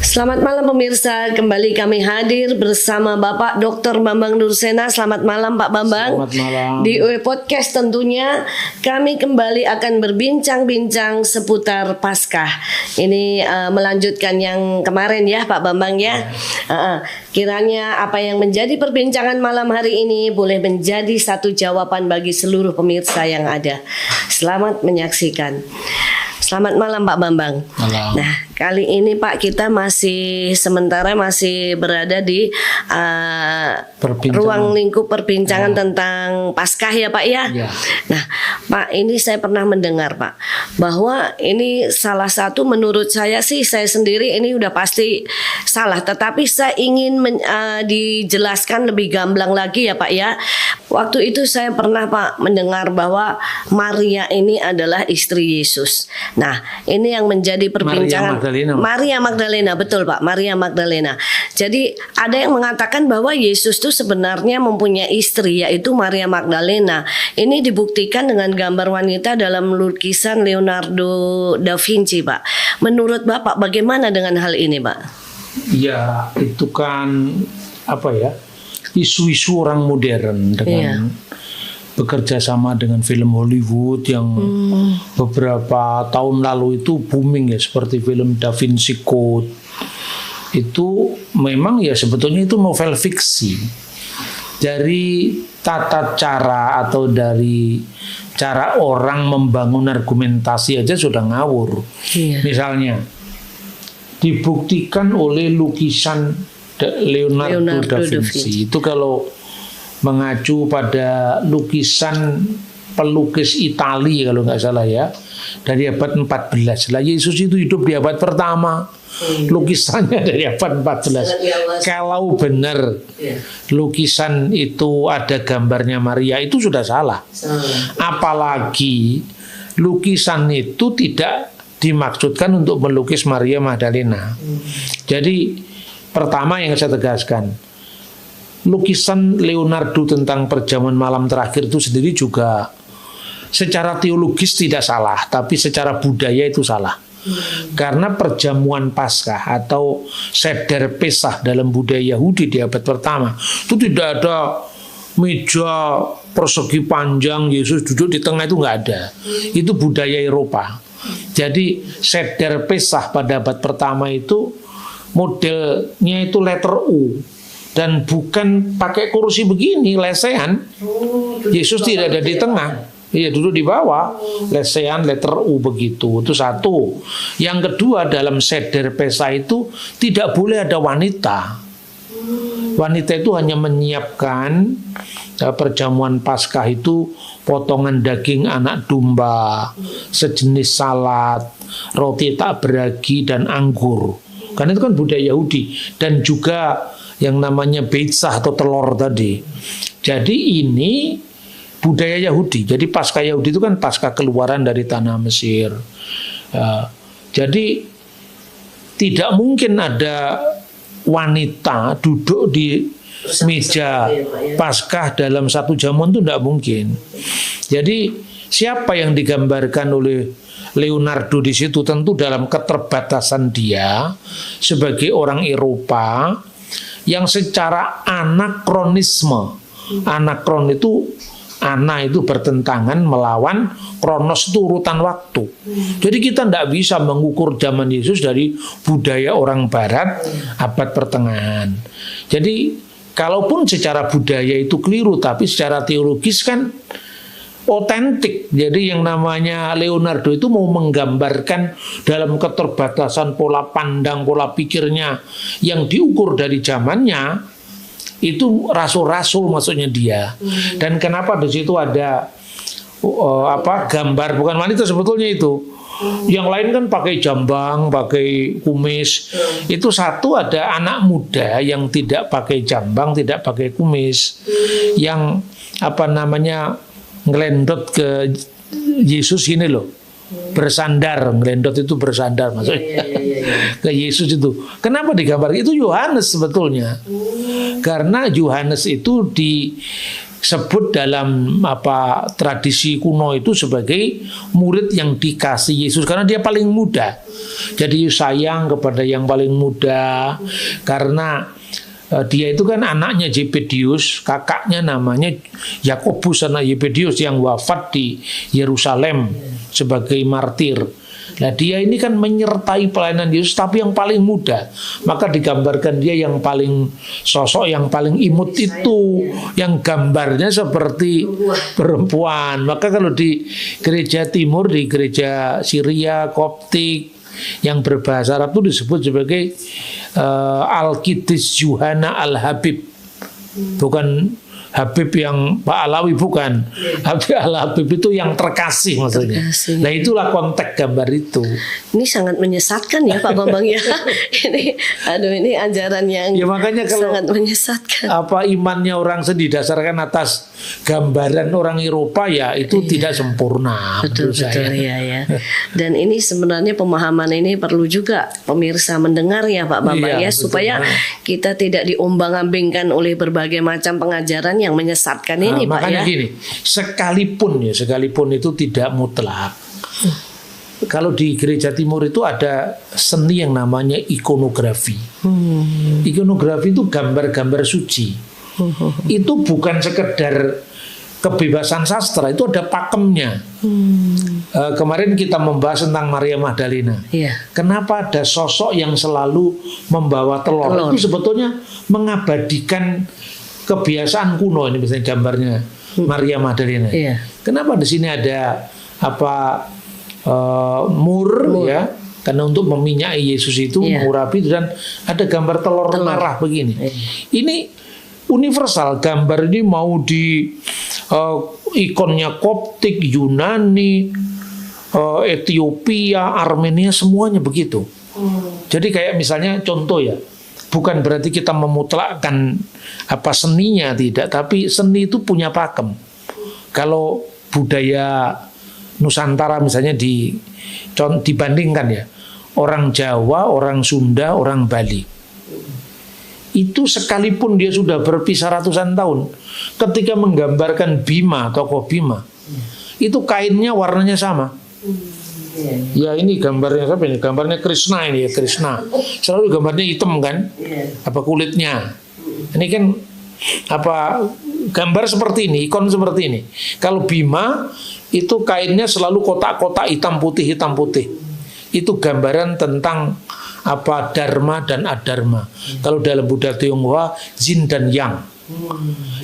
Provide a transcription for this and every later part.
Selamat malam pemirsa, kembali kami hadir bersama Bapak Dr. Bambang Nursena. Selamat malam Pak Bambang. Selamat malam. Di podcast tentunya kami kembali akan berbincang-bincang seputar Paskah. Ini melanjutkan yang kemarin ya Pak Bambang ya. Kiranya apa yang menjadi perbincangan malam hari ini boleh menjadi satu jawaban bagi seluruh pemirsa yang ada. Selamat menyaksikan. Selamat malam Pak Bambang. Malam. Nah, kali ini Pak kita sementara masih berada di ruang lingkup perbincangan tentang Paskah ya Pak ya. Nah, Pak ini saya pernah mendengar Pak bahwa ini salah satu menurut saya sih, saya sendiri ini udah pasti salah, tetapi saya ingin dijelaskan lebih gamblang lagi ya Pak ya. Waktu itu saya pernah Pak mendengar bahwa Maria ini adalah istri Yesus. Nah, ini yang menjadi perbincangan. Maria Magdalena, betul Pak, Maria Magdalena. Jadi ada yang mengatakan bahwa Yesus itu sebenarnya mempunyai istri, yaitu Maria Magdalena. Ini dibuktikan dengan gambar wanita dalam lukisan Leonardo da Vinci Pak. Menurut Bapak bagaimana dengan hal ini Pak? Ya, itu kan apa ya, isu-isu orang modern dengan bekerja sama dengan film Hollywood yang beberapa tahun lalu itu booming ya, seperti film Da Vinci Code. Itu memang ya sebetulnya itu novel fiksi. Dari tata cara atau dari cara orang membangun argumentasi aja sudah ngawur. Misalnya dibuktikan oleh lukisan Leonardo da Vinci. Itu kalau mengacu pada lukisan pelukis Itali kalau nggak salah ya, dari abad 14. Lah Yesus itu hidup di abad pertama. Lukisannya dari abad 14. Kalau benar lukisan itu ada gambarnya Maria, itu sudah salah. Apalagi lukisan itu tidak dimaksudkan untuk melukis Maria Magdalena. Jadi pertama yang saya tegaskan, lukisan Leonardo tentang perjamuan malam terakhir itu sendiri juga secara teologis tidak salah, tapi secara budaya itu salah. Karena perjamuan Paskah atau Seder Pesach dalam budaya Yahudi di abad pertama itu tidak ada meja persegi panjang, Yesus duduk di tengah, itu nggak ada. Itu budaya Eropa. Jadi Seder Pesach pada abad pertama itu modelnya itu letter U. Dan bukan pakai kursi begini, lesehan. Yesus tidak ada di tengah. Iya, duduk di bawah. Lesehan letter U begitu. Itu satu. Yang kedua, dalam Seder Pesach itu tidak boleh ada wanita. Wanita itu hanya menyiapkan perjamuan Paskah itu potongan daging anak domba, sejenis salad, roti tak beragi, dan anggur. Karena itu kan budaya Yahudi. Dan juga yang namanya beitzah atau telur tadi. Jadi ini budaya Yahudi. Jadi Paskah Yahudi itu kan Paskah keluaran dari tanah Mesir. Jadi tidak mungkin ada wanita duduk di meja Paskah dalam satu jamuan, itu tidak mungkin. Jadi siapa yang digambarkan oleh Leonardo di situ tentu dalam keterbatasan dia sebagai orang Eropa yang secara anakronisme, anakron itu ana itu bertentangan melawan kronos itu urutan waktu. Jadi kita tidak bisa mengukur zaman Yesus dari budaya orang Barat abad pertengahan. Jadi kalaupun secara budaya itu keliru, tapi secara teologis kan otentik. Jadi yang namanya Leonardo itu mau menggambarkan dalam keterbatasan pola pandang, pola pikirnya yang diukur dari zamannya, itu rasul-rasul maksudnya dia. Dan kenapa di situ ada gambar bukan wanita sebetulnya itu. Yang lain kan pakai jambang, pakai kumis. Itu satu, ada anak muda yang tidak pakai jambang, tidak pakai kumis, yang ngelendot ke Yesus ini loh, bersandar, ngelendot itu bersandar maksudnya ke Yesus itu. Kenapa digambar? Itu Yohanes sebetulnya. Karena Yohanes itu sebut dalam tradisi kuno itu sebagai murid yang dikasih Yesus karena dia paling muda. Jadi sayang kepada yang paling muda karena dia itu kan anaknya Zebedius, kakaknya namanya Yakobus anak Zebedius yang wafat di Yerusalem sebagai martir. Nah dia ini kan menyertai pelayanan Yesus tapi yang paling muda. Maka digambarkan dia yang paling sosok yang paling imut itu, yang gambarnya seperti perempuan. Maka kalau di gereja timur, di gereja Syria, Koptik yang berbahasa Arab itu disebut sebagai Al-Qidis Yuhana Al-Habib. Bukan Habib yang Pak Alawi, bukan. Habib Al-Habib itu yang terkasih maksudnya. Terkasih. Nah itulah konteks gambar itu. Ini sangat menyesatkan ya Pak Bambang ya. ini ajaran yang Ya makanya kalau sangat menyesatkan. Imannya orang didasarkan atas gambaran orang Eropa ya itu tidak sempurna. Betul ya. Dan ini sebenarnya pemahaman ini perlu juga pemirsa mendengar ya Pak Bambang ya supaya kita tidak diombang-ambingkan oleh berbagai macam pengajaran yang menyesatkan ini Pak ya. Makanya gini, sekalipun itu tidak mutlak. Kalau di gereja timur itu ada seni yang namanya ikonografi. Ikonografi itu gambar-gambar suci. Itu bukan sekedar kebebasan sastra, itu ada pakemnya. Kemarin kita membahas tentang Maria Magdalena. Kenapa ada sosok yang selalu membawa telur? Itu sebetulnya mengabadikan kebiasaan kuno. Ini misalnya gambarnya Maria Magdalena. Kenapa di sini ada mur ya? Karena untuk meminyaki Yesus itu mengurapi dan ada gambar telur merah begini. Ini universal, gambar ini mau di ikonnya Koptik, Yunani, Ethiopia, Armenia semuanya begitu. Jadi kayak misalnya contoh ya, bukan berarti kita memutlakkan seninya tidak, tapi seni itu punya pakem. Kalau budaya Nusantara misalnya dibandingkan ya, orang Jawa, orang Sunda, orang Bali, itu sekalipun dia sudah berpisah ratusan tahun, ketika menggambarkan Bima, tokoh Bima, itu kainnya warnanya sama. Ya ini gambarnya siapa ini? Gambarnya Krishna ini ya, Krishna. Selalu gambarnya hitam kan? Kulitnya. Ini kan gambar seperti ini, ikon seperti ini. Kalau Bima itu kainnya selalu kotak-kotak hitam putih. Itu gambaran tentang dharma dan adharma. Kalau dalam Buddha Tionghoa, Yin dan Yang.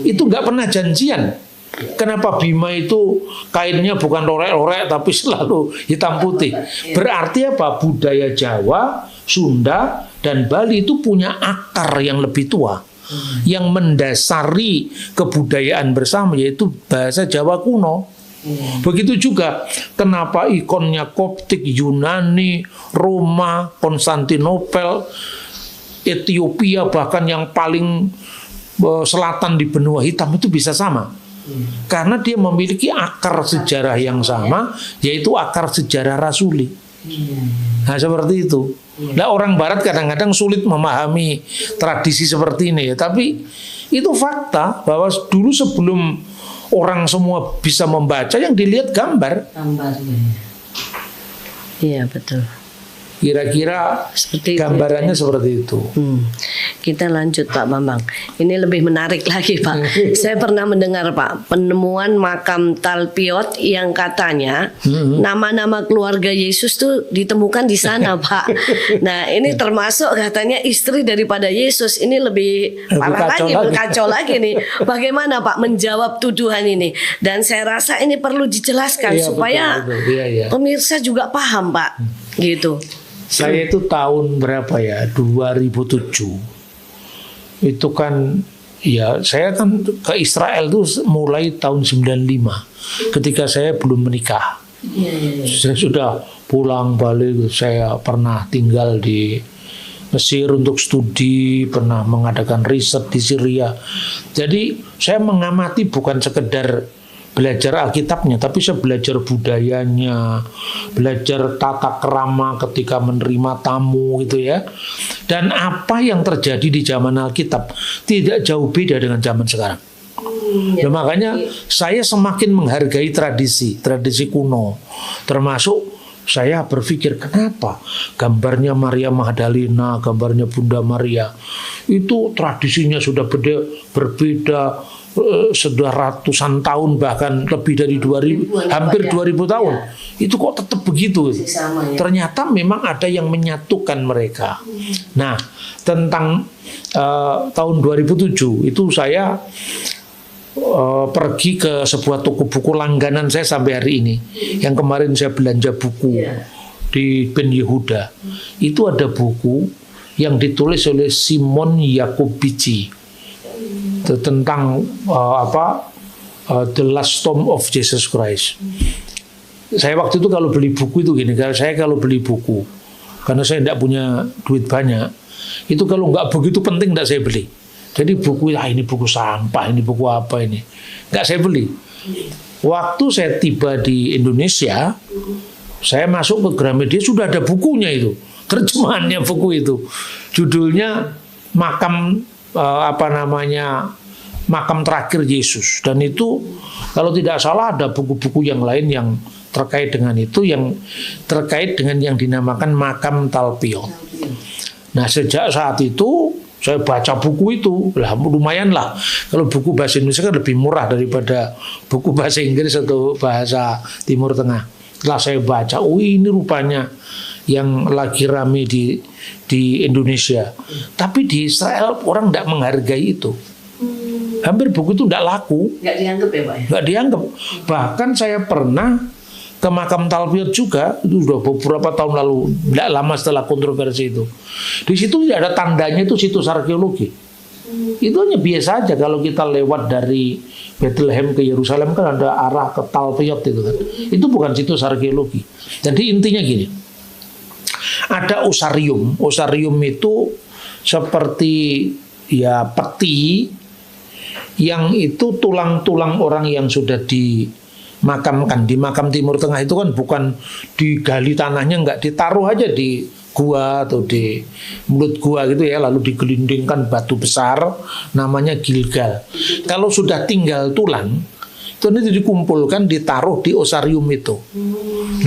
Itu nggak pernah janjian. Kenapa Bima itu kainnya bukan lorek-lorek tapi selalu hitam putih? Berarti budaya Jawa, Sunda, dan Bali itu punya akar yang lebih tua, yang mendasari kebudayaan bersama, yaitu bahasa Jawa kuno. Begitu juga kenapa ikonnya Koptik, Yunani, Roma, Konstantinopel, Ethiopia, bahkan yang paling selatan di benua hitam itu bisa sama. Karena dia memiliki akar sejarah yang sama, yaitu akar sejarah rasuli. Nah seperti itu. Nah orang Barat kadang-kadang sulit memahami tradisi seperti ini ya, tapi itu fakta bahwa dulu sebelum orang semua bisa membaca, yang dilihat gambar. Iya betul. Kira-kira gambarannya seperti itu. Kita lanjut Pak Bambang. Ini lebih menarik lagi Pak. Saya pernah mendengar Pak penemuan makam Talpiot yang katanya nama-nama keluarga Yesus tuh ditemukan di sana Pak. Nah ini termasuk katanya istri daripada Yesus. Ini lebih parah lagi, kacau lagi nih. Bagaimana Pak menjawab tuduhan ini? Dan saya rasa ini perlu dijelaskan supaya betul. Pemirsa juga paham Pak. Gitu. Saya itu tahun berapa ya? 2007. Itu kan ya saya kan ke Israel tuh mulai tahun 95. Ketika saya belum menikah. Saya sudah pulang balik. Saya pernah tinggal di Mesir untuk studi, pernah mengadakan riset di Syria. Jadi saya mengamati bukan sekedar belajar Alkitabnya, tapi saya belajar budayanya, belajar tata kerama ketika menerima tamu gitu ya. Dan apa yang terjadi di zaman Alkitab tidak jauh beda dengan zaman sekarang. Nah, makanya saya semakin menghargai tradisi kuno. Termasuk saya berpikir kenapa gambarnya Maria Magdalena, gambarnya Bunda Maria itu tradisinya sudah berbeda sudah ratusan tahun, bahkan lebih dari 2000, hampir 2000 tahun. Itu kok tetap begitu. Ternyata memang ada yang menyatukan mereka. Nah, tentang tahun 2007 itu saya pergi ke sebuah toko buku langganan saya sampai hari ini. Yang kemarin saya belanja buku di Ben Yehuda. Itu ada buku yang ditulis oleh Simon Yakobici tentang The Last Tomb of Jesus Christ. Saya waktu itu kalau beli buku itu gini, kalau beli buku karena saya tidak punya duit banyak, itu kalau nggak begitu penting tidak saya beli. Jadi buku, ini buku sampah, ini buku apa ini, nggak saya beli. Waktu saya tiba di Indonesia, saya masuk ke Gramedia, sudah ada bukunya itu, terjemahannya buku itu, judulnya Makam Terakhir Yesus. Dan itu kalau tidak salah ada buku-buku yang lain yang terkait dengan itu, yang terkait dengan yang dinamakan Makam Talpiot. Nah, sejak saat itu saya baca buku itu, lumayan lah. Kalau buku bahasa Indonesia kan lebih murah daripada buku bahasa Inggris atau bahasa Timur Tengah. Setelah saya baca, ini rupanya yang lagi rame di Indonesia. Tapi di Israel orang tidak menghargai itu. Hampir buku itu tidak laku. Nggak dianggap ya Pak? Nggak dianggap. Bahkan saya pernah ke Makam Talpiot juga, itu sudah beberapa tahun lalu, tidak lama setelah kontroversi itu. Di situ tidak ada tandanya itu situs arkeologi. Itu hanya biasa aja kalau kita lewat dari Bethlehem ke Yerusalem kan ada arah ke Talpiot itu kan. Itu bukan situs arkeologi. Jadi intinya gini. Ada osarium. Osarium itu seperti ya peti yang itu tulang-tulang orang yang sudah dimakamkan. Di makam Timur Tengah itu kan bukan digali tanahnya, enggak, ditaruh aja di gua atau di mulut gua gitu ya, lalu digelindingkan batu besar namanya Gilgal. Kalau sudah tinggal tulang, itu dikumpulkan, ditaruh di osarium itu.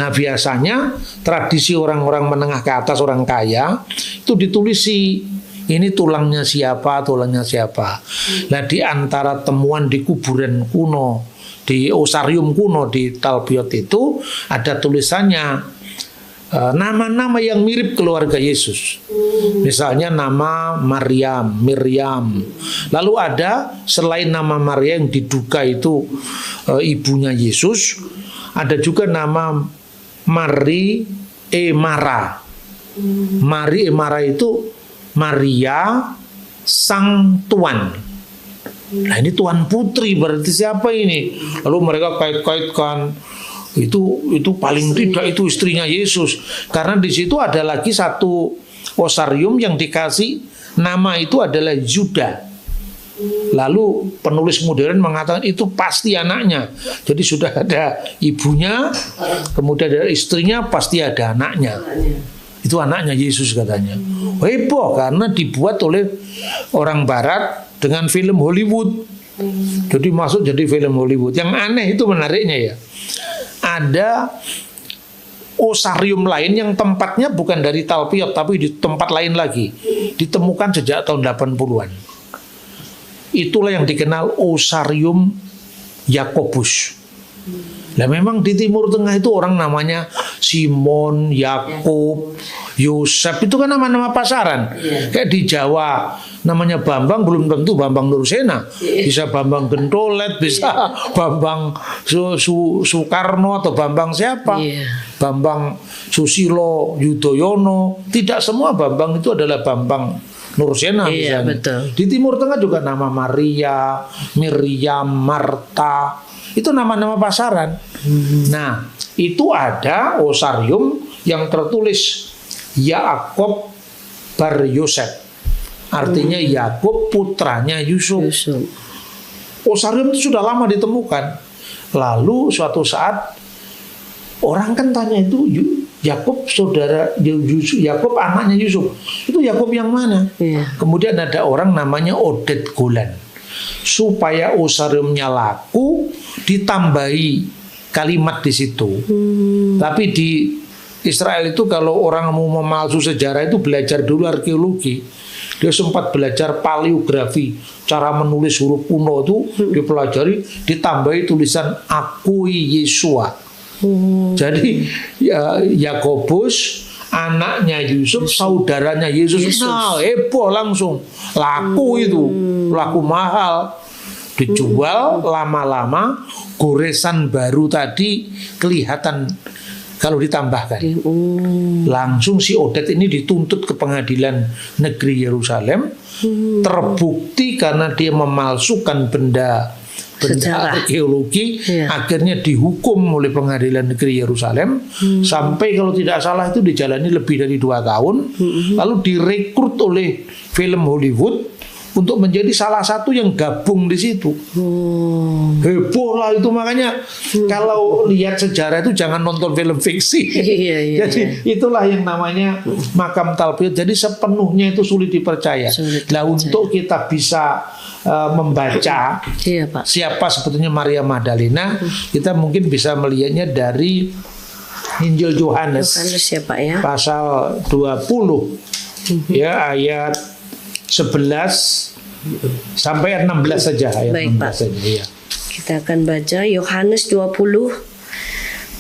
Nah, biasanya tradisi orang-orang menengah ke atas, orang kaya, itu ditulisi ini tulangnya siapa, tulangnya siapa. Nah, di antara temuan di kuburan kuno, di osarium kuno di Talpiot itu ada tulisannya nama-nama yang mirip keluarga Yesus. Misalnya nama Miriam. Lalu ada selain nama Maria yang diduga itu ibunya Yesus, ada juga nama Mari Emara. Mari Emara itu Maria Sang Tuan. Nah, ini Tuan Putri, berarti siapa ini? Lalu mereka kait-kaitkan itu paling tidak itu istrinya Yesus, karena di situ ada lagi satu osarium yang dikasih nama itu adalah Yuda. Lalu penulis modern mengatakan itu pasti anaknya. Jadi sudah ada ibunya, kemudian ada istrinya, pasti ada anaknya. Itu anaknya Yesus katanya. Heboh karena dibuat oleh orang Barat dengan film Hollywood. Jadi masuk jadi film Hollywood. Yang aneh itu menariknya ya, ada osarium lain yang tempatnya bukan dari Talpiot tapi di tempat lain lagi, ditemukan sejak tahun 80-an. Itulah yang dikenal osarium Yakobus. Nah, memang di Timur Tengah itu orang namanya Simon, Yakub, Yosef, itu kan nama-nama pasaran. Kayak di Jawa namanya Bambang belum tentu Bambang Nursena, bisa Bambang Gentolet, bisa Bambang Soekarno atau Bambang siapa, Bambang Susilo Yudhoyono. Tidak semua Bambang itu adalah Bambang Nursena misalnya. Betul. Di Timur Tengah juga nama Maria, Miriam, Marta, itu nama-nama pasaran. Nah, itu ada osarium yang tertulis Yaakov bar Yosef. Artinya Yakub putranya Yusuf. Osarium itu sudah lama ditemukan. Lalu suatu saat orang kan tanya, itu Yakub saudara Yusuf, Yakub anaknya Yusuf. Itu Yakub yang mana? Kemudian ada orang namanya Odet Golan. supaya osariumnya laku, ditambahi kalimat di situ. Tapi di Israel itu kalau orang mau memalsu sejarah itu belajar dulu arkeologi. Dia sempat belajar paleografi, cara menulis huruf kuno itu dipelajari, ditambahi tulisan Akui Yesua. Jadi Yakobus, anaknya Yusuf, saudaranya Yesus. Nah, heboh langsung. Laku itu, laku mahal. Dijual lama-lama, goresan baru tadi kelihatan kalau ditambahkan. Langsung si Odet ini dituntut ke pengadilan negeri Yerusalem. Terbukti karena dia memalsukan benda arkeologi, akhirnya dihukum oleh pengadilan negeri Yerusalem. Sampai kalau tidak salah itu dijalani lebih dari 2 tahun. Lalu direkrut oleh film Hollywood untuk menjadi salah satu yang gabung di situ. Heboh lah itu, makanya kalau lihat sejarah itu jangan nonton film fiksi. Jadi itulah yang namanya makam talpiot. Jadi sepenuhnya itu sulit dipercaya. Untuk kita bisa membaca siapa sebetulnya Maria Magdalena, kita mungkin bisa melihatnya dari Injil Yohanes ya, Pak, ya. Pasal 20 ya, ayat 11 sampai 16 saja, ayat. Baik, 16 Pak. saja, ya. Kita akan baca Yohanes 20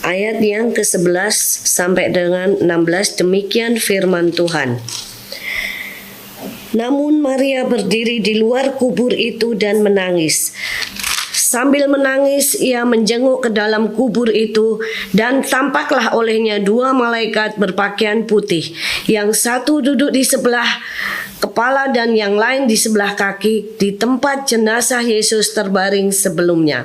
ayat yang ke-11 sampai dengan 16. Demikian firman Tuhan. Namun Maria berdiri di luar kubur itu dan menangis. Sambil menangis, ia menjenguk ke dalam kubur itu, dan tampaklah olehnya 2 malaikat berpakaian putih. Yang satu duduk di sebelah kepala dan yang lain di sebelah kaki, di tempat jenazah Yesus terbaring sebelumnya.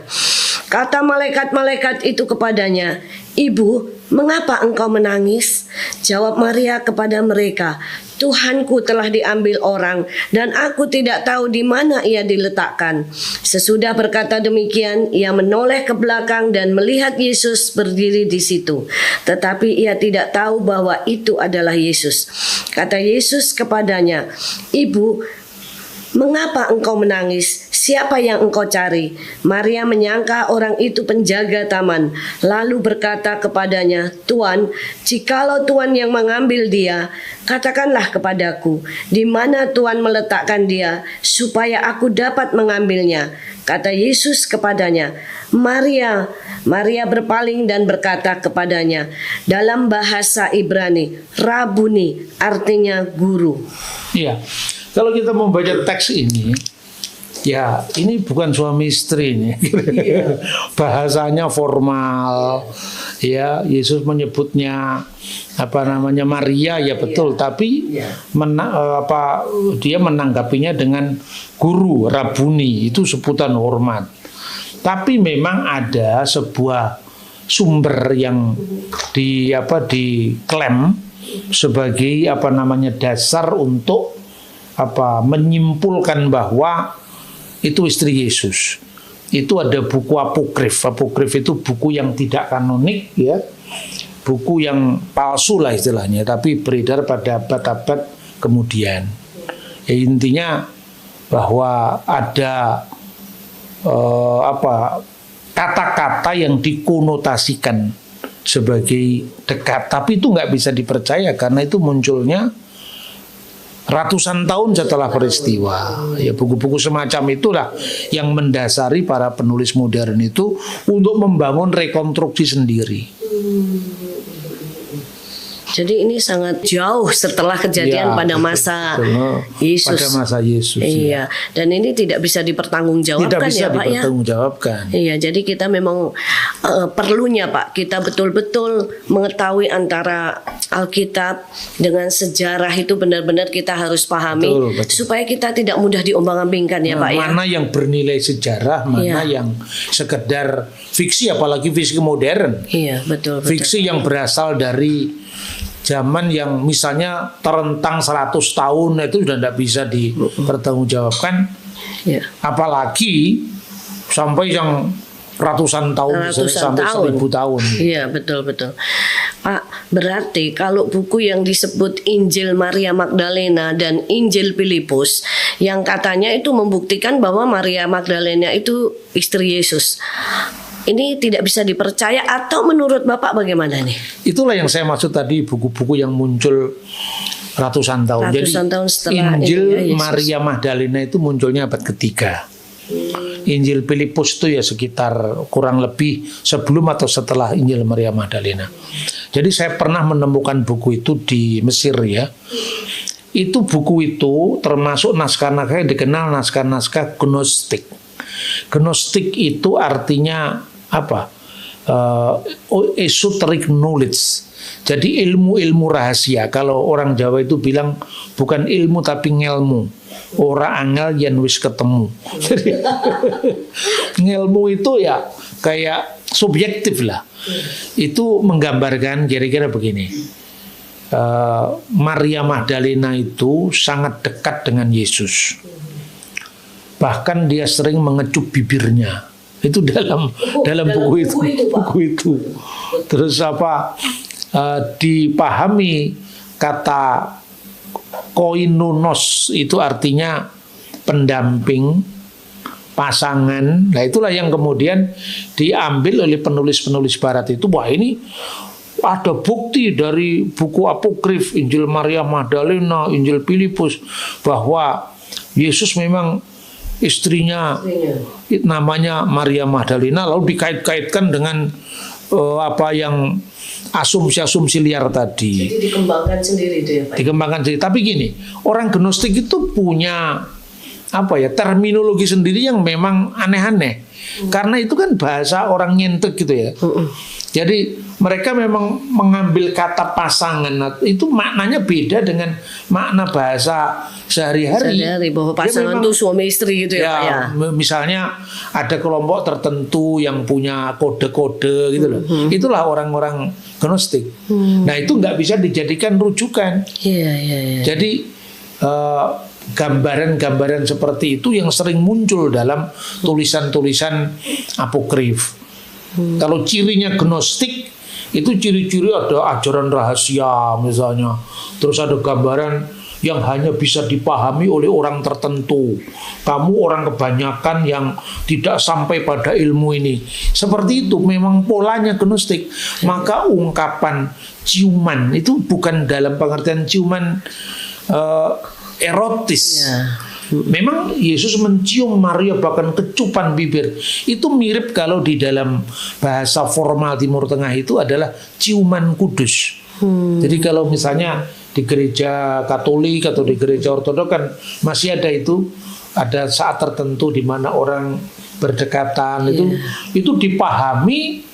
Kata malaikat-malaikat itu kepadanya, "Ibu, mengapa engkau menangis?" Jawab Maria kepada mereka, "Tuhanku telah diambil orang, dan aku tidak tahu di mana ia diletakkan." Sesudah berkata demikian, ia menoleh ke belakang dan melihat Yesus berdiri di situ. Tetapi ia tidak tahu bahwa itu adalah Yesus. Kata Yesus kepadanya, "Ibu, mengapa engkau menangis? Siapa yang engkau cari?" Maria menyangka orang itu penjaga taman, lalu berkata kepadanya, "Tuan, jikalau Tuan yang mengambil dia, katakanlah kepadaku, di mana Tuan meletakkan dia, supaya aku dapat mengambilnya." Kata Yesus kepadanya, "Maria." Maria berpaling dan berkata kepadanya, dalam bahasa Ibrani, "Rabuni," artinya guru. Iya. Kalau kita membaca teks ini, ya ini bukan suami istri ini. Bahasanya formal. Ya, Yesus menyebutnya Maria, ya betul, tapi dia menanggapinya dengan guru, Rabuni, itu sebutan hormat. Tapi memang ada sebuah sumber yang diklaim sebagai dasar untuk menyimpulkan bahwa itu istri Yesus. Itu ada buku apokrif. Apokrif itu buku yang tidak kanonik, ya, buku yang palsu lah istilahnya, tapi beredar pada abad-abad kemudian. Ya, intinya bahwa ada kata-kata yang dikonotasikan sebagai dekat, tapi itu nggak bisa dipercaya karena itu munculnya ratusan tahun setelah peristiwa. Ya, buku-buku semacam itulah yang mendasari para penulis modern itu untuk membangun rekonstruksi sendiri. Jadi ini sangat jauh setelah kejadian pada masa Yesus. Pada masa Yesus. Iya. Dan ini tidak bisa dipertanggungjawabkan, tidak bisa ya, Pak, dipertanggungjawabkan. Iya. Jadi kita memang perlunya, Pak, kita betul-betul mengetahui antara Alkitab dengan sejarah itu benar-benar kita harus pahami, betul. Supaya kita tidak mudah diombang-ambingkan, ya, Pak. Mana yang bernilai sejarah, mana yang sekedar fiksi, apalagi fiksi modern. Iya, betul. Fiksi yang berasal dari zaman yang misalnya terentang 100 tahun itu sudah tidak bisa dipertanggungjawabkan. Apalagi sampai yang ratusan tahun, sampai 1000 tahun. Iya, betul. Pak, Berarti kalau buku yang disebut Injil Maria Magdalena dan Injil Filipus yang katanya itu membuktikan bahwa Maria Magdalena itu istri Yesus, ini tidak bisa dipercaya, atau menurut Bapak bagaimana nih? Itulah yang saya maksud tadi, buku-buku yang muncul ratusan tahun. Ratusan tahun setelah Injil Yesus. Maria Magdalena itu munculnya abad ketiga. Injil Filipus itu ya sekitar kurang lebih sebelum atau setelah Injil Maria Magdalena. Jadi saya pernah menemukan buku itu di Mesir ya. Itu buku itu termasuk naskah-naskah yang dikenal naskah-naskah Gnostik. Gnostik itu artinya apa? Esoteric knowledge. Jadi ilmu-ilmu rahasia. Kalau orang Jawa itu bilang bukan ilmu tapi ngelmu. Ora angel yen wis ketemu. Jadi ngelmu itu ya kayak subjektif lah. Itu menggambarkan kira-kira begini. Maria Magdalena itu sangat dekat dengan Yesus. Bahkan dia sering mengecup bibirnya. Itu dalam buku itu. Terus apa? Dipahami kata koinonos itu artinya pendamping, pasangan. Nah itulah yang kemudian diambil oleh penulis-penulis Barat itu. Wah, ini ada bukti dari buku apokrif Injil Maria Magdalena, Injil Filipus, bahwa Yesus memang istrinya namanya Maria Magdalena, lalu dikait-kaitkan dengan apa yang asumsi-asumsi liar tadi. Jadi dikembangkan sendiri itu ya Pak? Dikembangkan sendiri. Tapi gini, orang Gnostik itu punya apa ya, terminologi sendiri yang memang aneh-aneh. Karena itu kan bahasa orang nyentek gitu ya. Jadi mereka memang mengambil kata pasangan, itu maknanya beda dengan makna bahasa sehari-hari. Sehari-hari bahwa pasangan itu suami istri gitu ya Pak ya. Misalnya ada kelompok tertentu yang punya kode-kode gitu loh. Itulah orang-orang Gnostik. Nah itu nggak bisa dijadikan rujukan. Iya. Jadi gambaran-gambaran seperti itu yang sering muncul dalam tulisan-tulisan apokrif. Kalau cirinya Gnostik itu ciri-ciri ada ajaran rahasia misalnya, terus ada gambaran yang hanya bisa dipahami oleh orang tertentu. Kamu orang kebanyakan yang tidak sampai pada ilmu ini. Seperti itu memang polanya Gnostik. Maka ungkapan ciuman itu bukan dalam pengertian ciuman erotis. Memang Yesus mencium Maria bahkan kecupan bibir. Itu mirip kalau di dalam bahasa formal Timur Tengah itu adalah ciuman kudus. Jadi kalau misalnya di gereja Katolik atau di gereja Ortodoks kan masih ada itu, ada saat tertentu di mana orang berdekatan itu dipahami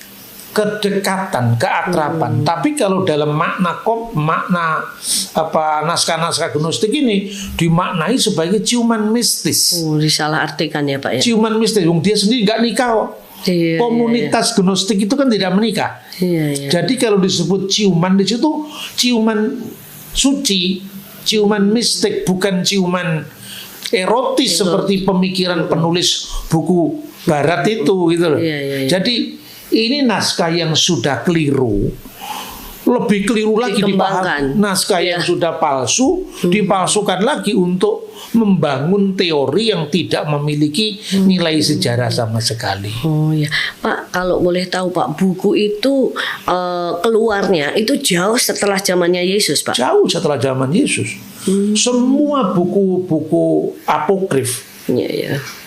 kedekatan, keakraban. Tapi kalau dalam makna apa naskah-naskah Gnostik ini dimaknai sebagai ciuman mistis. Disalahartikan ya Pak ya. Ciuman mistis, dia sendiri nggak nikah kok. Komunitas Gnostik itu kan tidak menikah. Jadi kalau disebut ciuman di situ ciuman suci, ciuman mistik, bukan ciuman erotis seperti pemikiran penulis buku Barat itu gitu loh. Jadi ini naskah yang sudah keliru, lebih keliru lagi dipahami. Naskah yang sudah palsu dipalsukan lagi untuk membangun teori yang tidak memiliki nilai sejarah sama sekali. Oh ya, Pak, kalau boleh tahu Pak, buku itu keluarnya itu jauh setelah zamannya Yesus, Pak? Jauh setelah zaman Yesus. Semua buku-buku apokrif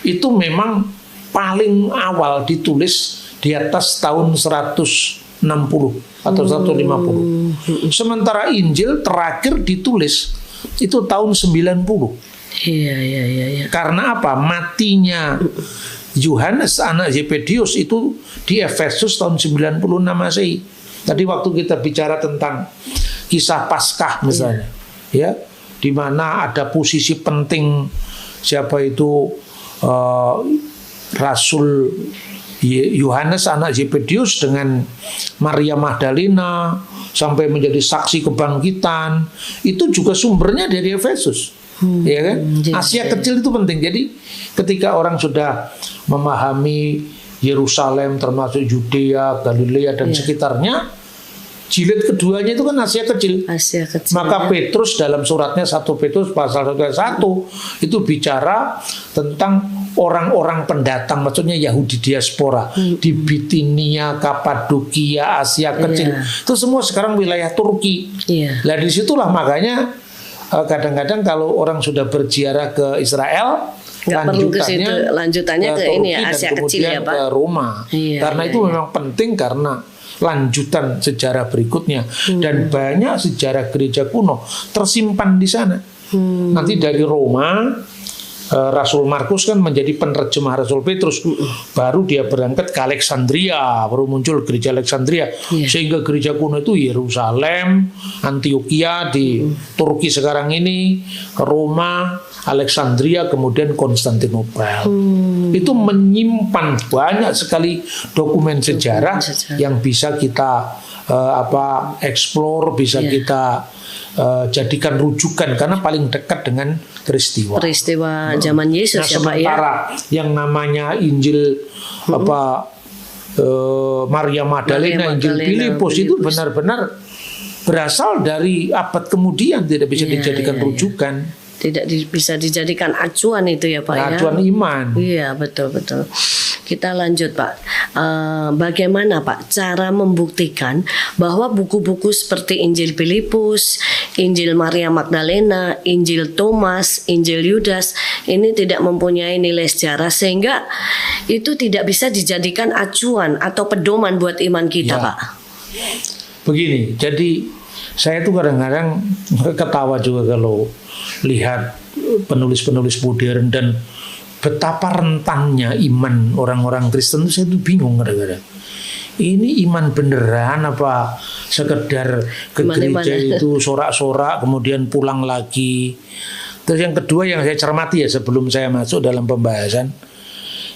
itu memang paling awal ditulis di atas tahun 160 atau 150. Sementara Injil terakhir ditulis itu tahun 90. Iya. Karena apa? Matinya Yohanes anak Zebedius itu di Efesus tahun 96 Masehi. Tadi waktu kita bicara tentang kisah Paskah misalnya, ya, di mana ada posisi penting siapa itu Rasul Yohanes anak Zebedius dengan Maria Magdalena sampai menjadi saksi kebangkitan, itu juga sumbernya dari Efesus. Ya kan? Asia kecil itu penting. Jadi ketika orang sudah memahami Yerusalem termasuk Yudea, Galilea dan sekitarnya, Jilid keduanya itu kan Asia Kecil. Asia Kecil. Maka Petrus dalam suratnya 1 Petrus pasal 1 itu bicara tentang orang-orang pendatang, maksudnya Yahudi diaspora di Bitinia, Kapadokia, Asia Kecil. Itu semua sekarang wilayah Turki. Nah disitulah makanya kadang-kadang kalau orang sudah berziarah ke Israel, lanjutannya ke ini ya, Asia Kecil ya Pak. Ke Roma. Karena itu memang penting karena lanjutan sejarah berikutnya dan banyak sejarah gereja kuno tersimpan di sana. Nanti dari Roma Rasul Markus kan menjadi penerjemah Rasul Petrus, baru dia berangkat ke Alexandria, baru muncul gereja Alexandria, sehingga gereja kuno itu Yerusalem, Antioquia di Turki sekarang ini, Roma, Alexandria, kemudian Konstantinopel. Itu menyimpan banyak sekali dokumen sejarah yang bisa kita explore, bisa kita jadikan rujukan karena paling dekat dengan peristiwa zaman Yesus. Nah, sementara yang namanya Injil Maria Magdalena, Injil Filipus itu benar-benar berasal dari abad kemudian, tidak bisa dijadikan rujukan. Tidak bisa dijadikan acuan itu ya Pak. Acuan iman. Iya betul. Kita lanjut Pak. Bagaimana Pak cara membuktikan bahwa buku-buku seperti Injil Filipus, Injil Maria Magdalena, Injil Thomas, Injil Yudas ini tidak mempunyai nilai sejarah sehingga itu tidak bisa dijadikan acuan atau pedoman buat iman kita Pak? Begini, jadi saya tuh kadang-kadang ketawa juga kalau lihat penulis-penulis modern dan betapa rentannya iman orang-orang Kristen. Saya tuh bingung kadang-kadang. Ini iman beneran apa sekedar ke gereja itu sorak-sorak kemudian pulang lagi. Terus yang kedua yang saya cermati ya sebelum saya masuk dalam pembahasan,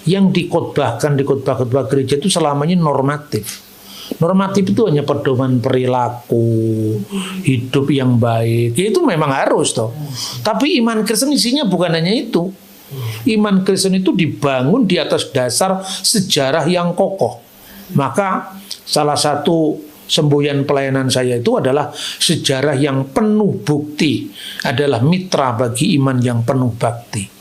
yang dikotbahkan di khotbah-khotbah gereja itu selamanya normatif. Normatif itu hanya pedoman perilaku, hidup yang baik. Ya itu memang harus toh. Tapi iman Kristen isinya bukan hanya itu. Iman Kristen itu dibangun di atas dasar sejarah yang kokoh. Maka salah satu semboyan pelayanan saya itu adalah sejarah yang penuh bukti adalah mitra bagi iman yang penuh bakti.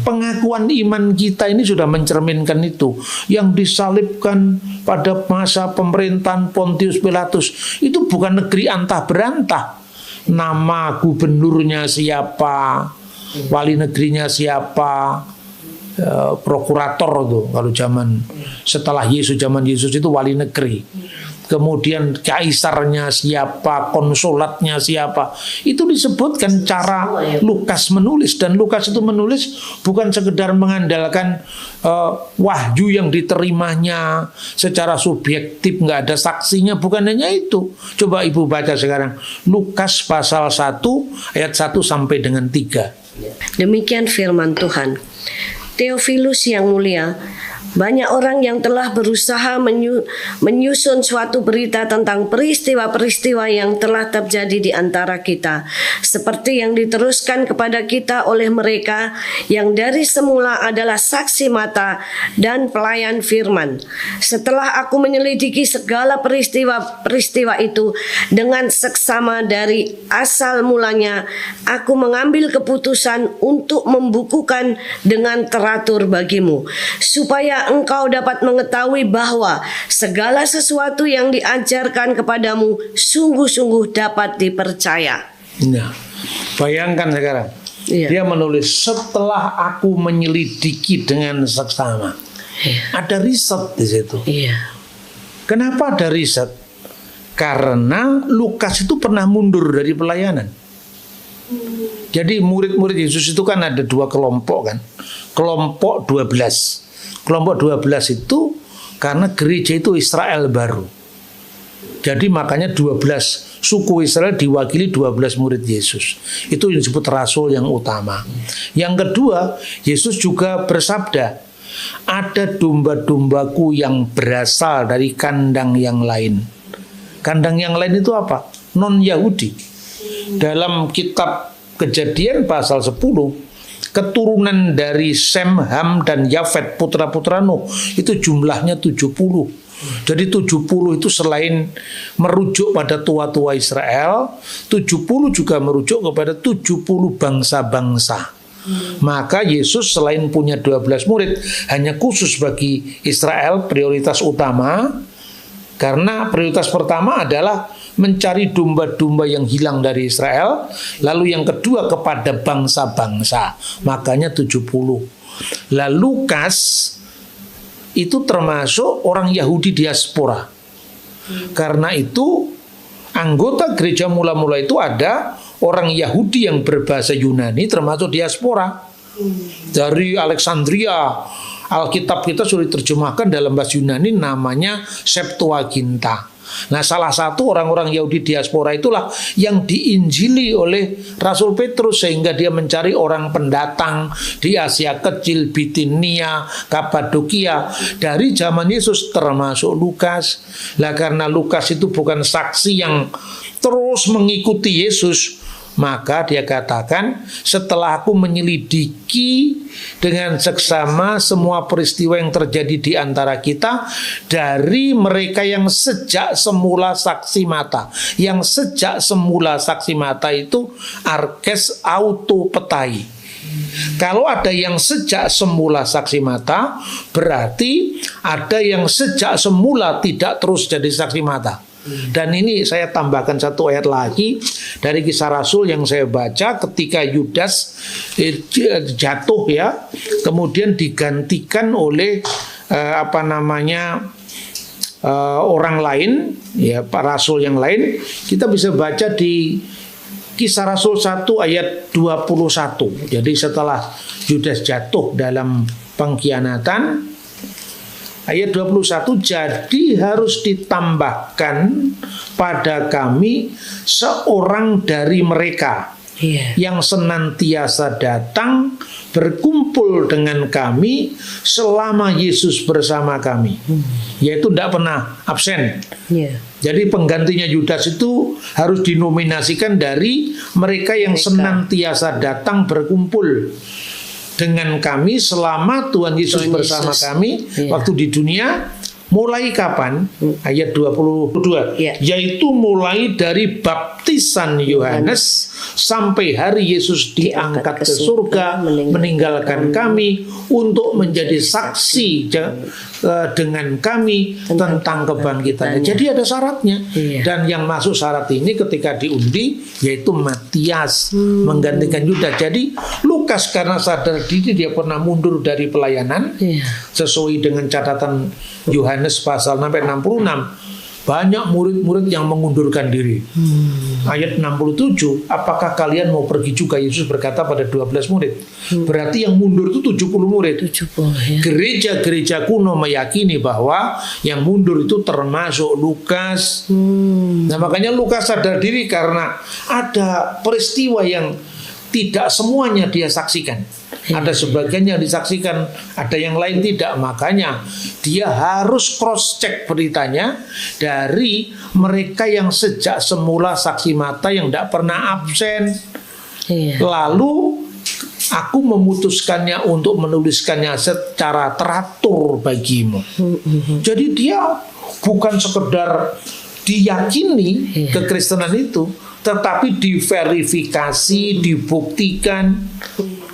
Pengakuan iman kita ini sudah mencerminkan itu. Yang disalibkan pada masa pemerintahan Pontius Pilatus itu bukan negeri antah berantah. Nama gubernurnya siapa, wali negerinya siapa, prokurator tuh kalau zaman setelah Yesus, zaman Yesus itu wali negeri. Kemudian kaisarnya siapa, konsulatnya siapa. Itu disebutkan cara Lukas menulis. Dan Lukas itu menulis bukan sekedar mengandalkan wahyu yang diterimanya secara subjektif, nggak ada saksinya. Bukan hanya itu. Coba Ibu baca sekarang Lukas pasal 1 ayat 1 sampai dengan 3. Demikian firman Tuhan. Theophilus yang mulia, banyak orang yang telah berusaha menyusun suatu berita tentang peristiwa-peristiwa yang telah terjadi di antara kita, seperti yang diteruskan kepada kita oleh mereka yang dari semula adalah saksi mata dan pelayan firman. Setelah aku menyelidiki segala peristiwa itu dengan seksama dari asal mulanya, aku mengambil keputusan untuk membukukan dengan teratur bagimu, supaya engkau dapat mengetahui bahwa segala sesuatu yang diajarkan kepadamu sungguh-sungguh dapat dipercaya. Nah, bayangkan sekarang. Dia menulis setelah aku menyelidiki dengan seksama. Ada riset di situ. Kenapa ada riset? Karena Lukas itu pernah mundur dari pelayanan. Jadi murid-murid Yesus itu kan ada dua kelompok kan. Kelompok 12. Kelompok 12 itu karena gereja itu Israel baru. Jadi makanya 12 suku Israel diwakili 12 murid Yesus. Itu yang disebut rasul yang utama. Yang kedua, Yesus juga bersabda, ada domba-dombaku yang berasal dari kandang yang lain. Kandang yang lain itu apa? Non-Yahudi. Dalam kitab Kejadian pasal 10, keturunan dari Sem, Ham, dan Yafet, putra-putra Nuh, itu jumlahnya 70. Jadi 70 itu selain merujuk pada tua-tua Israel, 70 juga merujuk kepada 70 bangsa-bangsa. Maka Yesus selain punya 12 murid, hanya khusus bagi Israel prioritas utama, karena prioritas pertama adalah mencari domba-domba yang hilang dari Israel, lalu yang kedua kepada bangsa-bangsa, makanya 70. Lah Lukas itu termasuk orang Yahudi diaspora. Karena itu anggota gereja mula-mula itu ada orang Yahudi yang berbahasa Yunani termasuk diaspora. Dari Alexandria, Alkitab kita sudah diterjemahkan dalam bahasa Yunani namanya Septuaginta. Nah, salah satu orang-orang Yahudi diaspora itulah yang diinjili oleh Rasul Petrus, sehingga dia mencari orang pendatang di Asia Kecil, Bitinia, Kapadokia dari zaman Yesus, termasuk Lukas. Lah karena Lukas itu bukan saksi yang terus mengikuti Yesus, maka dia katakan, setelah aku menyelidiki dengan seksama semua peristiwa yang terjadi di antara kita, dari mereka yang sejak semula saksi mata. Yang sejak semula saksi mata itu arkes autopetai. Kalau ada yang sejak semula saksi mata, berarti ada yang sejak semula tidak terus jadi saksi mata. Dan ini saya tambahkan satu ayat lagi dari Kisah Rasul yang saya baca ketika Yudas jatuh ya, kemudian digantikan oleh orang lain ya, Pak Rasul yang lain. Kita bisa baca di Kisah Rasul 1 ayat 21. Jadi setelah Yudas jatuh dalam pengkhianatan, ayat 21, jadi harus ditambahkan pada kami seorang dari mereka yang senantiasa datang berkumpul dengan kami selama Yesus bersama kami. Yaitu tidak pernah absen. Jadi penggantinya Yudas itu harus dinominasikan dari mereka yang senantiasa datang berkumpul dengan kami selama Tuhan Yesus bersama kami waktu di dunia. Mulai kapan? Ayat 22. Yaitu mulai dari baptisan Yohanes sampai hari Yesus diangkat ke surga, meninggalkan kami untuk menjadi saksi dengan kami tentang kebangkitannya. Jadi ada syaratnya. Dan yang masuk syarat ini ketika diundi yaitu Matias menggantikan Yudas. Jadi Lukas karena sadar diri dia pernah mundur dari pelayanan sesuai dengan catatan Yohanes pasal 66, banyak murid-murid yang mengundurkan diri. Ayat 67, apakah kalian mau pergi juga? Yesus berkata pada 12 murid. Berarti yang mundur itu 70 murid. Gereja-gereja kuno meyakini bahwa yang mundur itu termasuk Lukas. Nah makanya Lukas sadar diri karena ada peristiwa yang tidak semuanya dia saksikan. Ada sebagian yang disaksikan, ada yang lain tidak. Makanya dia harus cross check beritanya dari mereka yang sejak semula saksi mata yang tidak pernah absen. Lalu aku memutuskannya untuk menuliskannya secara teratur bagimu. Jadi dia bukan sekedar diyakini kekristenan itu, tetapi diverifikasi, dibuktikan.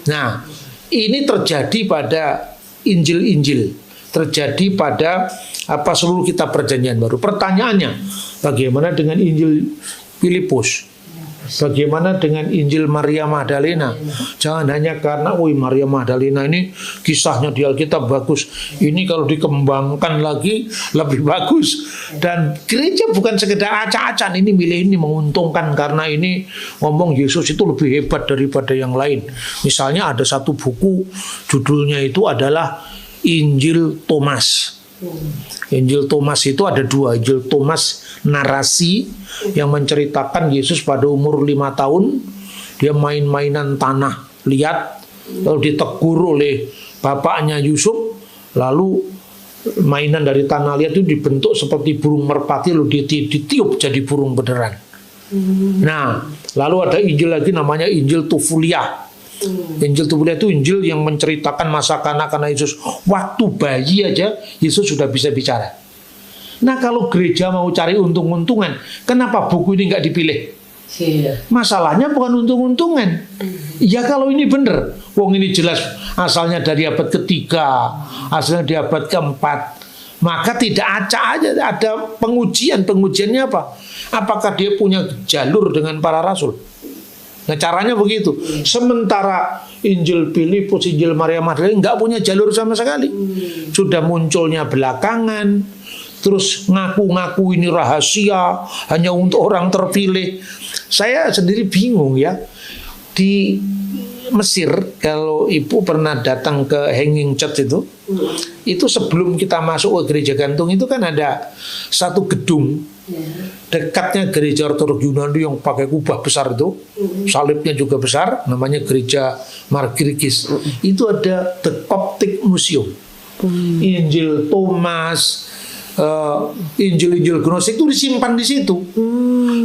Nah, ini terjadi pada Injil-Injil, terjadi pada seluruh kitab Perjanjian Baru. Pertanyaannya, bagaimana dengan Injil Filipus? Bagaimana dengan Injil Maria Magdalena? Jangan hanya karena Maria Magdalena ini kisahnya di Alkitab bagus, ini kalau dikembangkan lagi lebih bagus. Dan gereja bukan sekedar acak-acakan, ini milih ini menguntungkan karena ini ngomong Yesus itu lebih hebat daripada yang lain. Misalnya ada satu buku judulnya itu adalah Injil Thomas. Injil Thomas itu ada dua. Injil Thomas narasi yang menceritakan Yesus pada umur 5 tahun dia main-mainan tanah liat, lalu ditegur oleh bapaknya Yusuf, lalu mainan dari tanah liat itu dibentuk seperti burung merpati, lalu ditiup jadi burung beneran. Nah, lalu ada Injil lagi namanya Injil Tufulia. Injil Tufulia itu Injil yang menceritakan masa kanak-kanak Yesus. Waktu bayi aja Yesus sudah bisa bicara. Nah kalau gereja mau cari untung-untungan, kenapa buku ini nggak dipilih? Masalahnya bukan untung-untungan. Ya kalau ini bener, wong ini jelas asalnya dari abad ketiga, asalnya di abad keempat, maka tidak acak aja ada pengujian. Pengujiannya apa? Apakah dia punya jalur dengan para rasul? Nah caranya begitu. Sementara Injil Filipus, Injil Maria Magdalena nggak punya jalur sama sekali. Sudah munculnya belakangan, terus ngaku-ngaku ini rahasia, hanya untuk orang terpilih. Saya sendiri bingung ya. Di Mesir, kalau ibu pernah datang ke Hanging Church itu sebelum kita masuk ke gereja gantung itu kan ada satu gedung dekatnya gereja Ortodoks Yunani yang pakai kubah besar itu, salibnya juga besar, namanya gereja Margirikis. Itu ada The Coptic Museum, Injil Thomas, Injil-Injil Gnostik itu disimpan di situ.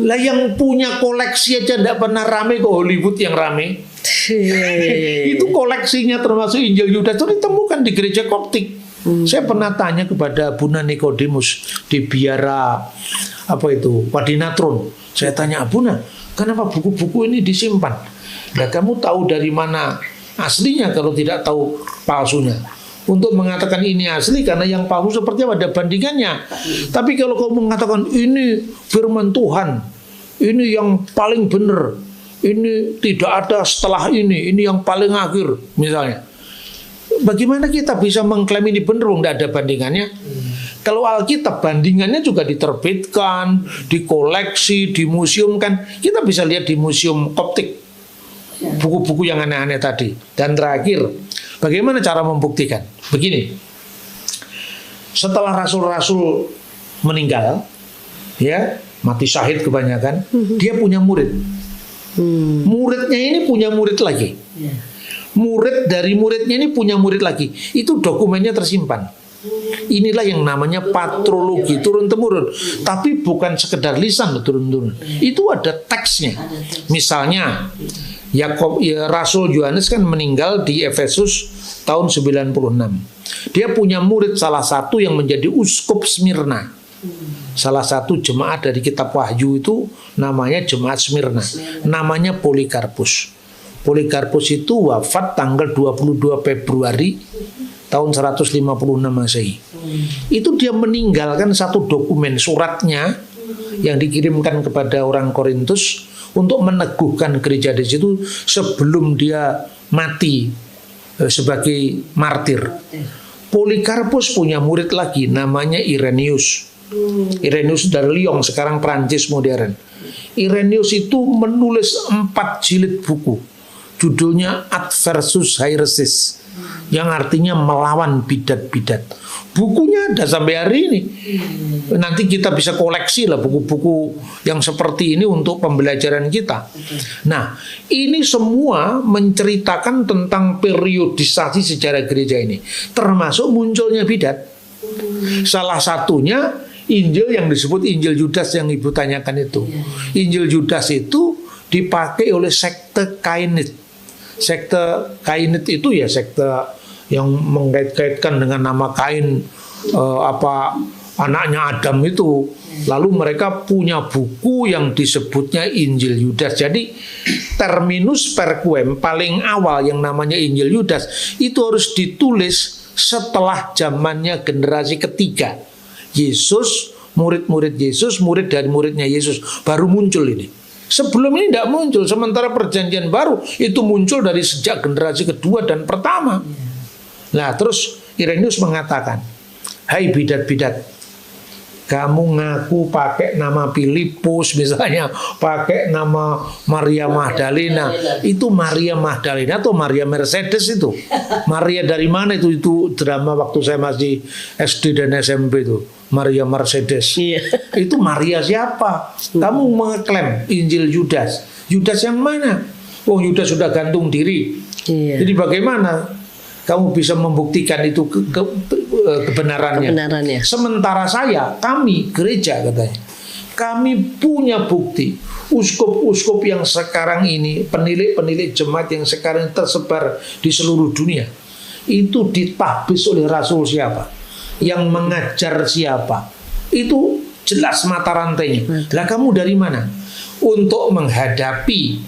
Lah yang punya koleksi aja tidak pernah rame ke Hollywood yang rame. Itu koleksinya termasuk Injil Yudas itu ditemukan di gereja Koptik. Saya pernah tanya kepada Abuna Nikodemus di biara Wadinatron. Saya tanya, Abuna, kenapa buku-buku ini disimpan? Nah, kamu tahu dari mana aslinya kalau tidak tahu palsunya? Untuk mengatakan ini asli karena yang palsu seperti apa ada bandingannya. Tapi kalau kamu mengatakan ini firman Tuhan, ini yang paling benar, ini tidak ada setelah ini yang paling akhir misalnya. Bagaimana kita bisa mengklaim ini benar? Tidak ada bandingannya. Kalau Alkitab bandingannya juga diterbitkan, dikoleksi, dimuseumkan. Kita bisa lihat di Museum Koptik buku-buku yang aneh-aneh tadi. Dan terakhir, bagaimana cara membuktikan? Begini, setelah rasul-rasul meninggal, ya mati syahid kebanyakan, dia punya murid. Muridnya ini punya murid lagi. Murid dari muridnya ini punya murid lagi. Itu dokumennya tersimpan. Inilah yang namanya patrologi turun-temurun. Tapi bukan sekedar lisan turun-temurun. Itu ada teksnya. Misalnya Rasul Yohanes kan meninggal di Efesus tahun 96. Dia punya murid salah satu yang menjadi uskup Smyrna. Salah satu jemaat dari kitab Wahyu itu namanya jemaat Smyrna. Namanya Polikarpus. Polikarpus itu wafat tanggal 22 Februari tahun 156 Masehi. Itu dia meninggalkan satu dokumen suratnya yang dikirimkan kepada orang Korintus untuk meneguhkan gereja di situ sebelum dia mati sebagai martir. Polikarpus punya murid lagi namanya Irenaeus. Irenaeus dari Lyon, sekarang Prancis modern. Irenaeus itu menulis 4 jilid buku. Judulnya Adversus Haeresis, yang artinya melawan bidat-bidat. Bukunya ada sampai hari ini. Nanti kita bisa koleksi lah buku-buku yang seperti ini untuk pembelajaran kita. Nah, ini semua menceritakan tentang periodisasi sejarah gereja ini, termasuk munculnya bidat. Salah satunya Injil yang disebut Injil Yudas yang ibu tanyakan itu. Injil Yudas itu dipakai oleh sekte Kainit. Sekte Kainit itu ya sekte yang mengkait-kaitkan dengan nama Kain, anaknya Adam itu. Lalu mereka punya buku yang disebutnya Injil Yudas. Jadi terminus perquem paling awal yang namanya Injil Yudas itu harus ditulis setelah zamannya generasi ketiga. Yesus, murid-murid Yesus, murid dari muridnya Yesus, baru muncul ini. Sebelum ini tidak muncul. Sementara perjanjian baru itu muncul dari sejak generasi kedua dan pertama. Nah terus Irenaeus mengatakan, hai bidat-bidat, kamu ngaku pakai nama Filipus misalnya, pakai nama Maria Magdalena. Itu Maria Magdalena atau Maria Mercedes itu? Maria dari mana itu? Itu drama waktu saya masih SD dan SMP itu, Maria Mercedes. Itu Maria siapa? Kamu mengklaim Injil Yudas. Yudas yang mana? Oh, Yudas sudah gantung diri. Jadi bagaimana kamu bisa membuktikan itu kebenarannya? Sementara kami gereja katanya, kami punya bukti. Uskup-uskup yang sekarang ini, penilik-penilik jemaat yang sekarang tersebar di seluruh dunia, itu ditahbis oleh rasul siapa? Yang mengajar siapa? Itu jelas mata rantainya. Lah kamu dari mana? Untuk menghadapi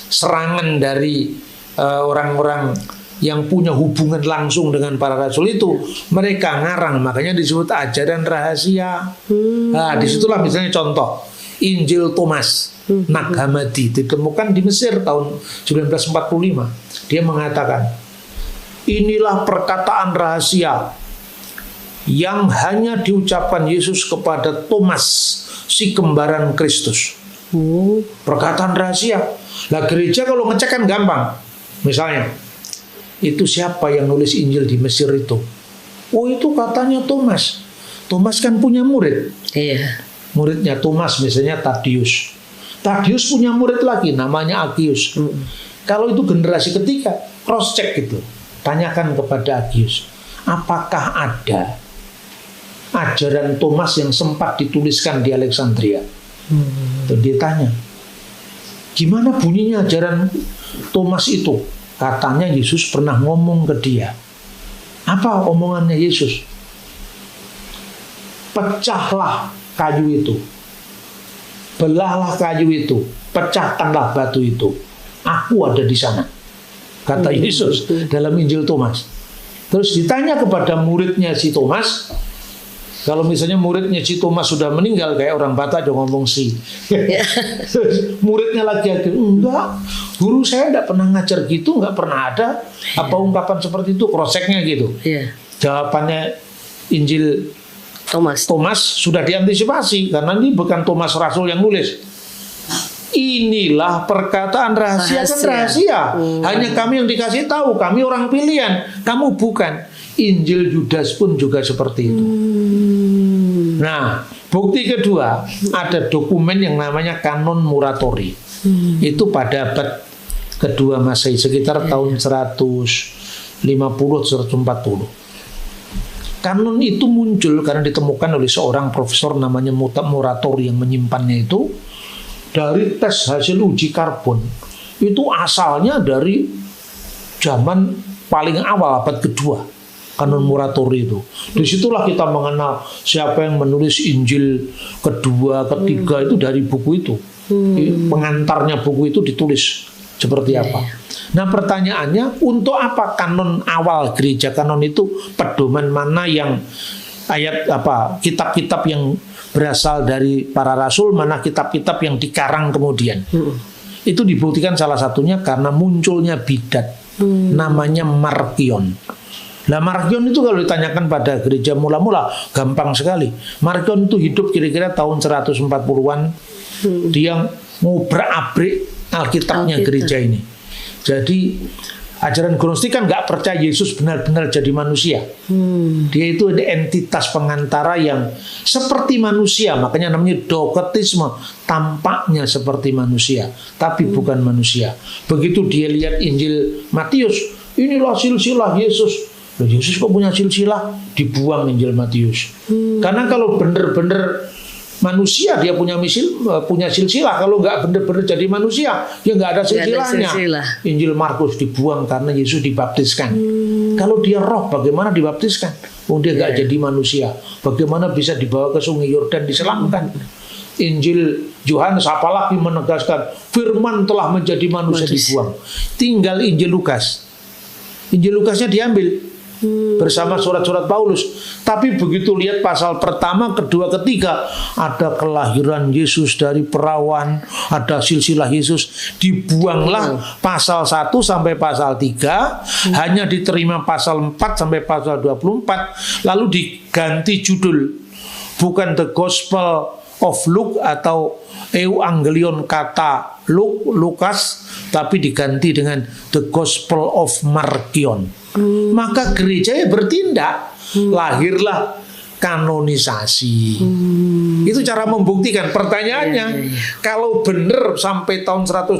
serangan dari orang-orang yang punya hubungan langsung dengan para rasul itu, mereka ngarang, makanya disebut ajaran rahasia. Nah, disitulah misalnya contoh Injil Thomas Nag Hammadi ditemukan di Mesir tahun 1945. Dia mengatakan, inilah perkataan rahasia yang hanya diucapkan Yesus kepada Thomas, si kembaran Kristus. Perkataan rahasia. Lah gereja kalau ngecek kan gampang. Misalnya, itu siapa yang nulis Injil di Mesir itu? Oh, itu katanya Thomas. Thomas kan punya murid. Iya. Muridnya Thomas misalnya Tadius. Tadius punya murid lagi namanya Agius. Kalau itu generasi ketiga, cross check gitu. Tanyakan kepada Agius, apakah ada ajaran Thomas yang sempat dituliskan di Alexandria? Terus dia tanya, gimana bunyinya ajaran Thomas itu? Katanya Yesus pernah ngomong ke dia. Apa omongannya Yesus? Pecahlah kayu itu, belahlah kayu itu, pecahkanlah batu itu. Aku ada di sana, kata Yesus dalam Injil Thomas. Terus ditanya kepada muridnya si Thomas. Kalau misalnya muridnya si Thomas sudah meninggal, kayak orang Batak dia ngomong si. Muridnya lagi, enggak, guru saya enggak pernah ngajar gitu, enggak pernah ada apa ungkapan seperti itu, cross-checknya gitu. Jawabannya Injil Thomas sudah diantisipasi, karena ini bukan Thomas Rasul yang nulis. Inilah perkataan rahasia. Kan rahasia. Hanya kami yang dikasih tahu, kami orang pilihan, kamu bukan. Injil Yudas pun juga seperti itu. Nah, bukti kedua, ada dokumen yang namanya Kanon Muratori. Itu pada abad kedua Masehi, sekitar tahun 150-140. Kanon itu muncul karena ditemukan oleh seorang profesor namanya Muratori yang menyimpannya itu dari tes hasil uji karbon. Itu asalnya dari zaman paling awal abad kedua. Kanon Muratori itu. Disitulah kita mengenal siapa yang menulis Injil kedua, ketiga itu dari buku itu. Pengantarnya buku itu ditulis seperti apa. Nah pertanyaannya, untuk apa kanon awal gereja? Kanon itu pedoman mana yang ayat apa, kitab-kitab yang berasal dari para rasul, mana kitab-kitab yang dikarang kemudian. Itu dibuktikan salah satunya karena munculnya bidat namanya Markion. Nah Markion itu kalau ditanyakan pada gereja mula-mula gampang sekali. Markion itu hidup kira-kira tahun 140-an. Dia ngobrak-abrik Alkitabnya gereja ini. Jadi ajaran Gnostik kan nggak percaya Yesus benar-benar jadi manusia. Dia itu ada entitas pengantara yang seperti manusia, makanya namanya doketisme, tampaknya seperti manusia tapi bukan manusia. Begitu dia lihat Injil Matius, inilah silsilah Yesus. Loh, Yesus kok punya silsilah? Dibuang Injil Matius. Karena kalau benar-benar manusia dia punya silsilah, kalau nggak benar-benar jadi manusia dia nggak ada silsilahnya. Injil Markus dibuang karena Yesus dibaptiskan. Kalau dia roh, bagaimana dibaptiskan? Dia nggak jadi manusia, bagaimana bisa dibawa ke Sungai Yordan diselamatkan? Injil Yohanes apalagi menegaskan firman telah menjadi manusia dibuang. Tinggal Injil Lukas. Injil Lukasnya diambil bersama surat-surat Paulus. Tapi begitu lihat pasal pertama, kedua, ketiga, ada kelahiran Yesus dari perawan, ada silsilah Yesus, dibuanglah pasal 1 sampai pasal 3, hanya diterima pasal 4 sampai pasal 24, lalu diganti judul, bukan The Gospel of Luke atau Evangelion kata Lukas, tapi diganti dengan The Gospel of Markion. Maka gereja bertindak, lahirlah kanonisasi. Itu cara membuktikan. Pertanyaannya, kalau benar sampai tahun 150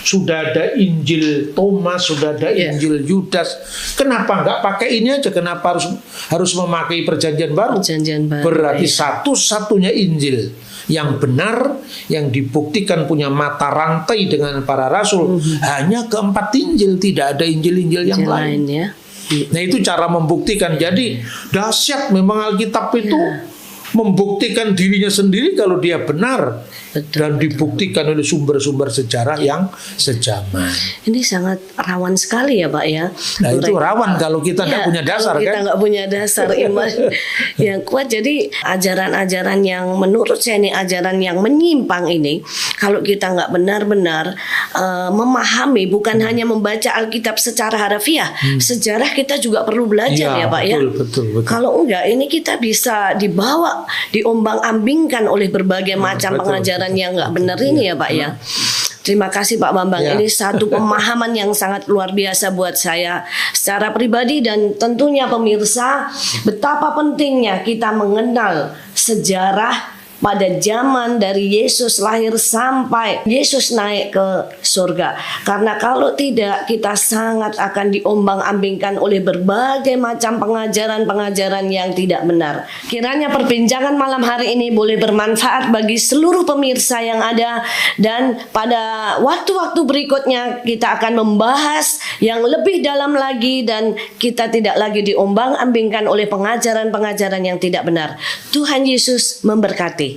sudah ada Injil Thomas, sudah ada Injil Yudas, kenapa nggak pakai ini aja? Kenapa harus memakai perjanjian baru? Berarti satu-satunya Injil yang benar, yang dibuktikan punya mata rantai dengan para rasul, hanya keempat Injil, tidak ada Injil-Injil yang lain. Nah itu cara membuktikan. Jadi dahsyat memang Alkitab itu membuktikan dirinya sendiri kalau dia benar. Betul, dan dibuktikan oleh sumber-sumber sejarah yang sejaman. Ini sangat rawan sekali ya Pak ya. Nah itu rawan kalau kita nggak punya dasar kalau kita kan. nggak punya dasar iman yang kuat. Jadi ajaran-ajaran yang menurut saya ini ajaran yang menyimpang ini, kalau kita nggak benar-benar memahami, bukan hanya membaca Alkitab secara harfiah, sejarah kita juga perlu belajar ya Pak ya. Betul. Kalau enggak, ini kita bisa dibawa, diombang-ambingkan oleh berbagai macam pengajaran yang nggak benar ini ya Pak ya. Terima kasih Pak Bambang. Ini satu pemahaman yang sangat luar biasa buat saya secara pribadi dan tentunya pemirsa, betapa pentingnya kita mengenal sejarah pada zaman dari Yesus lahir sampai Yesus naik ke surga. Karena kalau tidak, kita sangat akan diombang-ambingkan oleh berbagai macam pengajaran-pengajaran yang tidak benar. Kiranya perbincangan malam hari ini boleh bermanfaat bagi seluruh pemirsa yang ada, dan pada waktu-waktu berikutnya kita akan membahas yang lebih dalam lagi dan kita tidak lagi diombang-ambingkan oleh pengajaran-pengajaran yang tidak benar. Tuhan Yesus memberkati.